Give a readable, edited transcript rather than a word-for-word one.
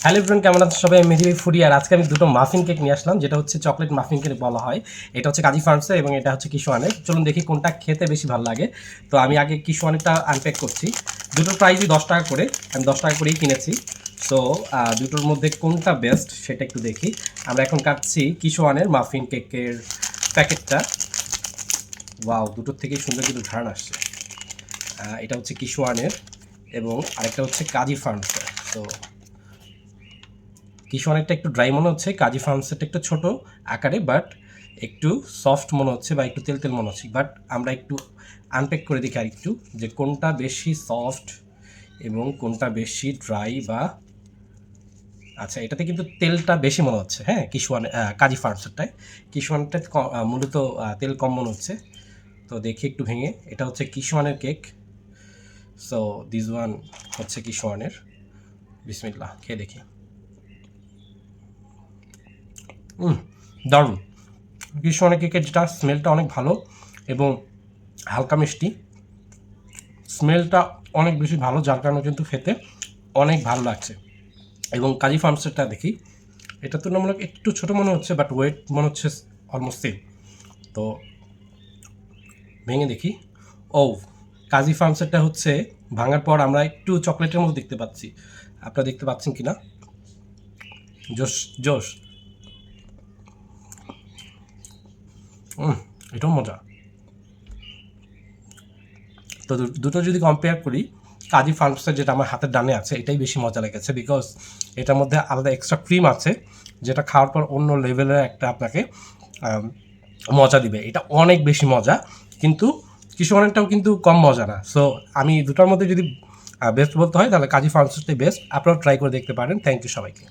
Hello everyone, কেমন আছেন সবাই? আমি মেহেদি ফুডি। আর আজকে আমি দুটো মাফিন কেক নিয়ে আসলাম, যেটা হচ্ছে চকলেট মাফিন কেক বলা হয়। এটা হচ্ছে কাজী ফার্মসের এবং এটা হচ্ছে কিশোয়ানের। চলুন দেখি কোনটা খেতে বেশি ভালো লাগে। তো আমি আগে কিশোয়ানেরটা আনপ্যাক করছি। দুটোর প্রাইসই 10 টাকা করে, আমি 10 টাকা করেই কিনেছি। সো দুটোর মধ্যে কোনটা বেস্ট সেটা একটু দেখি। আমরা এখন কাটছি কিশোয়ানের মাফিন কেকের প্যাকেটটা। ওয়াও, দুটোর থেকেই সুন্দর কিন্তু ঘ্রাণ আসছে। এটা হচ্ছে কিশোয়ানের এবং আরেকটা হচ্ছে কাজী ফার্মসের। তো কিশোয়ানেরটা একটু ড্রাই মনে হচ্ছে, কাজী ফার্মসেরটা একটু ছোট আকারে, বাট একটু সফট মনে হচ্ছে বা একটু তেল তেল মনে হচ্ছে। বাট আমরা একটু আনপ্যাক করে দেখি আর একটু, যে কোনটা বেশি সফট এবং কোনটা বেশি ড্রাই বা আচ্ছা, এটাতে কিন্তু তেলটা বেশি মনে হচ্ছে। হ্যাঁ, কাজী ফার্মসেরটায়, কিশোয়ানটা মূলত তেল কম মনে হচ্ছে। তো দেখি একটু ভেঙে, এটা হচ্ছে কিশোয়ানের কেক। সো দিস ওয়ান হচ্ছে কিশোয়ানের। বিসমিল্লাহ, খেয়ে দেখি। দারুণ। কিশোয়ানের কেকের যেটা স্মেলটা অনেক ভালো এবং হালকা মিষ্টি। স্মেলটা অনেক বেশি ভালো, যার কারণে কিন্তু খেতে অনেক ভালো লাগছে। এবং কাজী ফার্মসেরটা দেখি, এটা তুলনামূলক একটু ছোটো মনে হচ্ছে, বাট ওয়েট মনে হচ্ছে অলমোস্ট সেম। তো ভেঙে দেখি। ও, কাজী ফার্মসেরটা হচ্ছে ভাঙার পর আমরা একটু চকলেটের মতো দেখতে পাচ্ছি। আপনারা দেখতে পাচ্ছেন কি না? জোশ জোশ। এটাও মজা। তো দুটো যদি কম্পেয়ার করি, কাজী ফার্মসের যেটা আমার হাতের ডানে আছে এটাই বেশি মজা লেগেছে, বিকজ এটার মধ্যে আলাদা এক্সট্রা ক্রিম আছে, যেটা খাওয়ার পর অন্য লেভেলের একটা আপনাকে মজা দিবে। এটা অনেক বেশি মজা, কিন্তু কিশোরটাও কিন্তু কম মজা না। সো আমি দুটার মধ্যে যদি বেস্ট বলতে হয় তাহলে কাজী ফার্মসেরটাই বেস্ট। আপনারাও ট্রাই করে দেখতে পারেন। থ্যাংক ইউ সবাইকে।